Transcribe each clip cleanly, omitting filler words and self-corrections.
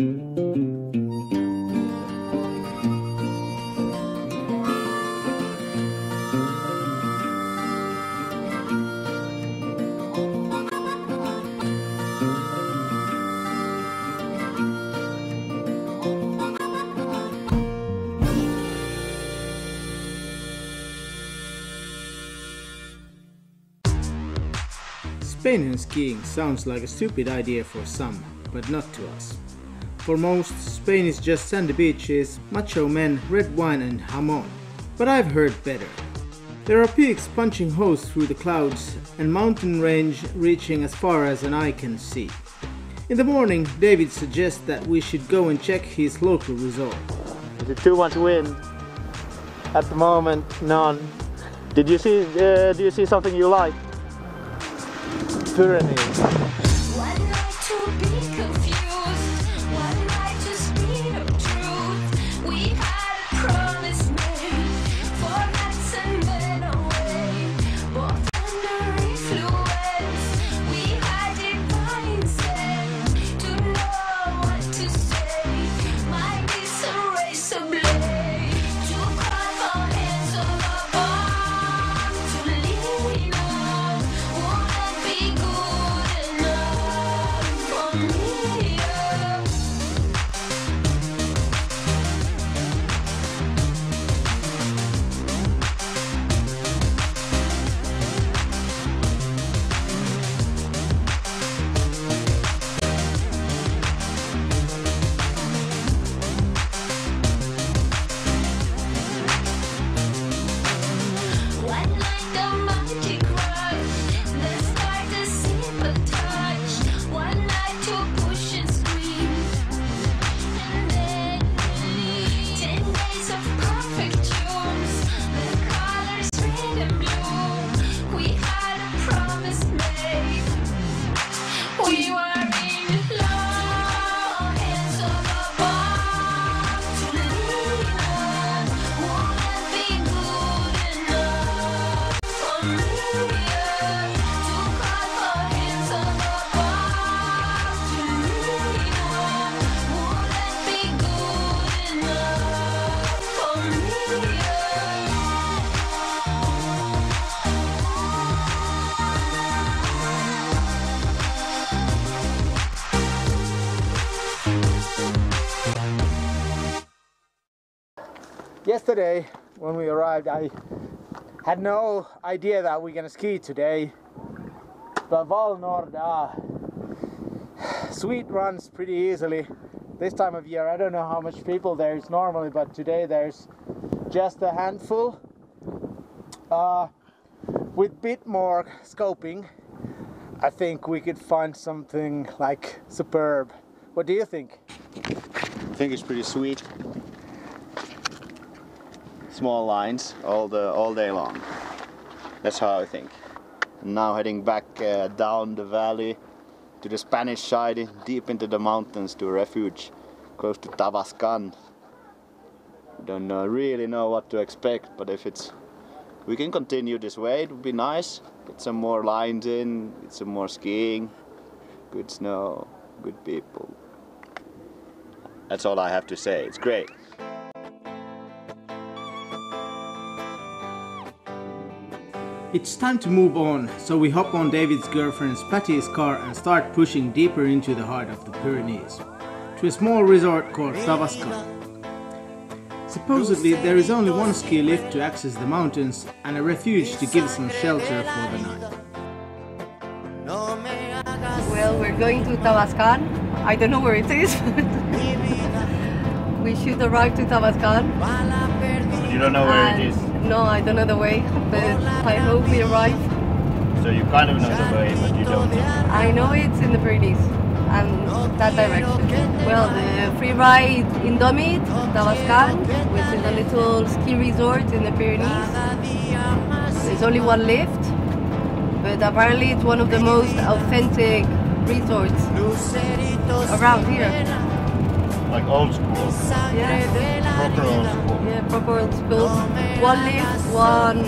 Spain and skiing sounds like a stupid idea for some, but not to us. For most, Spain is just sandy beaches, macho men, red wine and jamon. But I've heard better. There are peaks punching holes through the clouds and mountain range reaching as far as an eye can see. In the morning, David suggests that we should go and check his local resort. Is it too much wind? At the moment, none. Do you see something you like? Pyrenees. Yesterday, when we arrived, I had no idea that we're gonna ski today. But Val Nord, Sweet runs pretty easily. This time of year, I don't know how much people there is normally, but today there's just a handful. With bit more scoping, I think we could find something like superb. What do you think? I think it's pretty sweet. Small lines all day long. That's how I think. And now heading back down the valley to the Spanish side, deep into the mountains to a refuge close to Tabascan. Don't really know what to expect, but if we can continue this way, it would be nice. Get some more lines in, get some more skiing, good snow, good people. That's all I have to say. It's great. It's time to move on, so we hop on David's girlfriend's Patty's car and start pushing deeper into the heart of the Pyrenees, to a small resort called Tabascan. Supposedly there is only one ski lift to access the mountains and a refuge to give some shelter for the night. Well, we're going to Tabascan. I don't know where it is. We should arrive to Tabascan. You don't know where it is? No, I don't know the way, but I hope we arrive. So you kind of know the way, but you don't know. I know it's in the Pyrenees and that direction. Well, the free ride Indomit, Tabascan, which is a little ski resort in the Pyrenees. There's only one lift, but apparently it's one of the most authentic resorts around here. Like old school. Yeah. Proper old school. Yeah, proper old school. One lift, one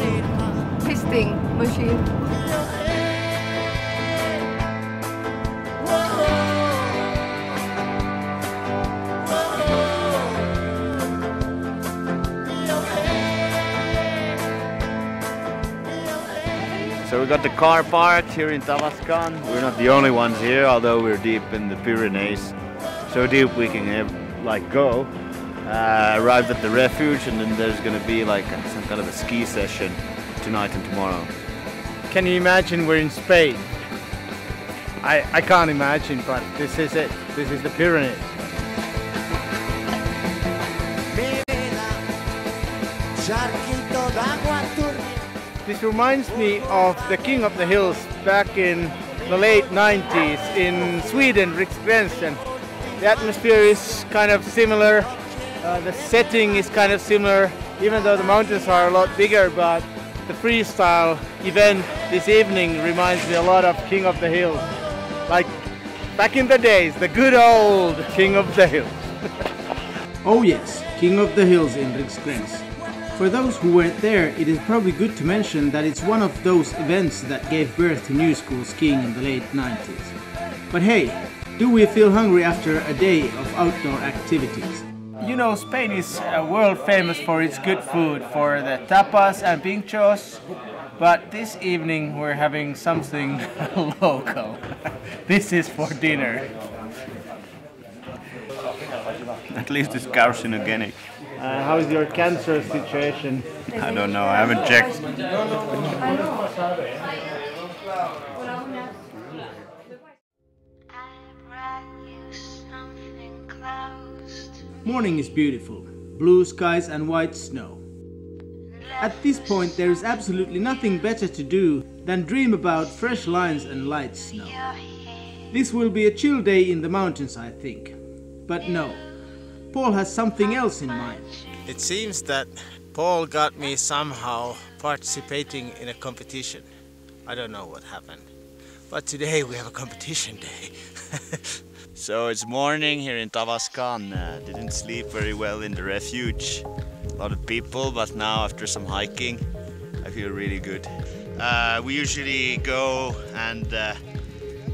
pisting machine. So we got the car parked here in Tavascan. We're not the only ones here, although we're deep in the Pyrenees. So deep we can go. Arrived at the refuge, and then there's gonna be like some kind of a ski session tonight and tomorrow. Can you imagine we're in Spain? I can't imagine, but this is it. This is the Pyrenees. This reminds me of the King of the Hills back in the late 90s in Sweden, Riksgränsen. The atmosphere is kind of similar, the setting is kind of similar, even though the mountains are a lot bigger, but the freestyle event this evening reminds me a lot of King of the Hills. Like back in the days, the good old King of the Hills. Oh yes, King of the Hills in Riksgränsen. For those who weren't there, it is probably good to mention that it's one of those events that gave birth to new school skiing in the late 90s. But hey, do we feel hungry after a day of outdoor activities? You know, Spain is world famous for its good food, for the tapas and pinchos, but this evening we're having something local. This is for dinner. At least it's carcinogenic. How is your cancer situation? I don't know, I haven't checked. Morning is beautiful, blue skies and white snow. At this point there is absolutely nothing better to do than dream about fresh lines and light snow. This will be a chill day in the mountains, I think. But no, Paul has something else in mind. It seems that Paul got me somehow participating in a competition. I don't know what happened. But today we have a competition day. So it's morning here in Tavascan. Didn't sleep very well in the refuge. A lot of people, but now after some hiking, I feel really good. We usually go and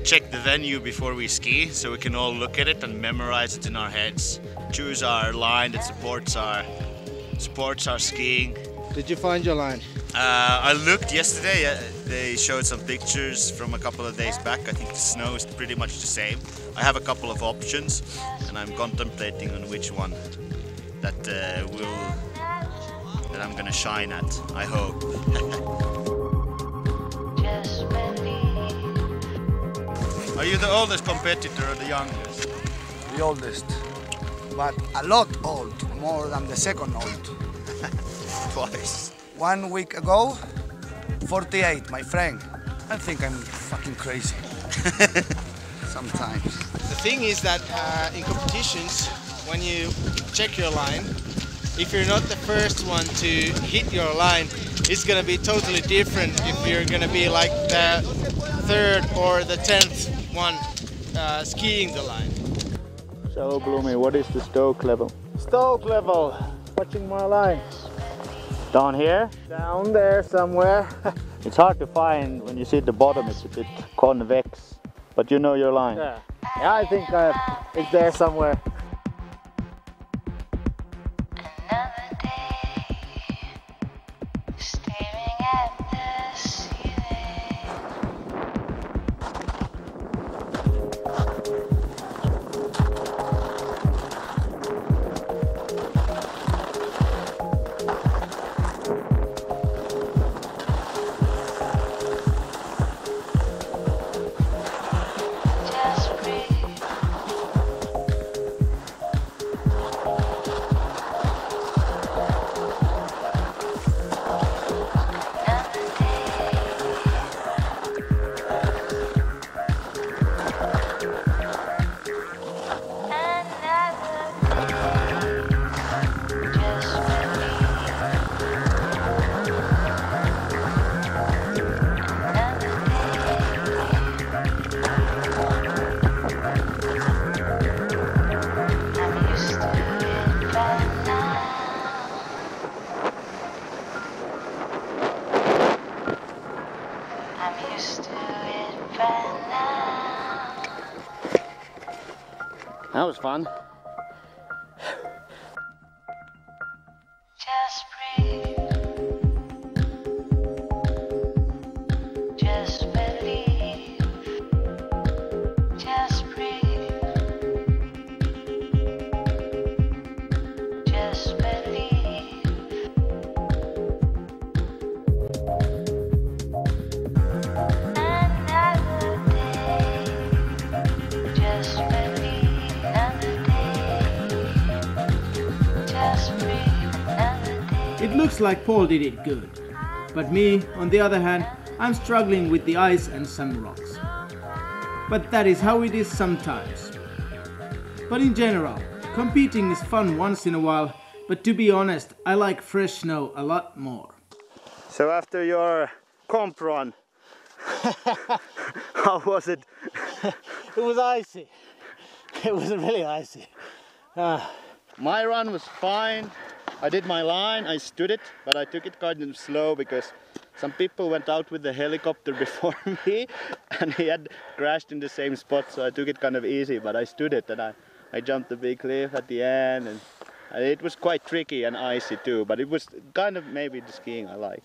check the venue before we ski, so we can all look at it and memorize it in our heads. Choose our line that supports our skiing. Did you find your line? I looked yesterday. They showed some pictures from a couple of days back. I think the snow is pretty much the same. I have a couple of options, and I'm contemplating on which one that I'm gonna shine at. I hope. Are you the oldest competitor or the youngest? The oldest, but a lot old, more than the second old. Twice. 1 week ago, 48, my friend. I think I'm fucking crazy. Sometimes. The thing is that in competitions, when you check your line, if you're not the first one to hit your line, it's gonna be totally different if you're gonna be like the third or the 10th one skiing the line. So Bloomy, what is the stoke level? Stoke level, watching my line. Down here? Down there somewhere. It's hard to find when you see at the bottom, it's a bit convex. But you know your line. Yeah, I think it's there somewhere. It looks like Paul did it good. But me, on the other hand, I'm struggling with the ice and some rocks. But that is how it is sometimes. But in general, competing is fun once in a while, but to be honest, I like fresh snow a lot more. So after your comp run, how was it? It was icy. It was really icy. My run was fine. I did my line, I stood it, but I took it kind of slow because some people went out with the helicopter before me and he had crashed in the same spot, so I took it kind of easy, but I stood it and I jumped the big cliff at the end, and it was quite tricky and icy too, but it was kind of maybe the skiing I like.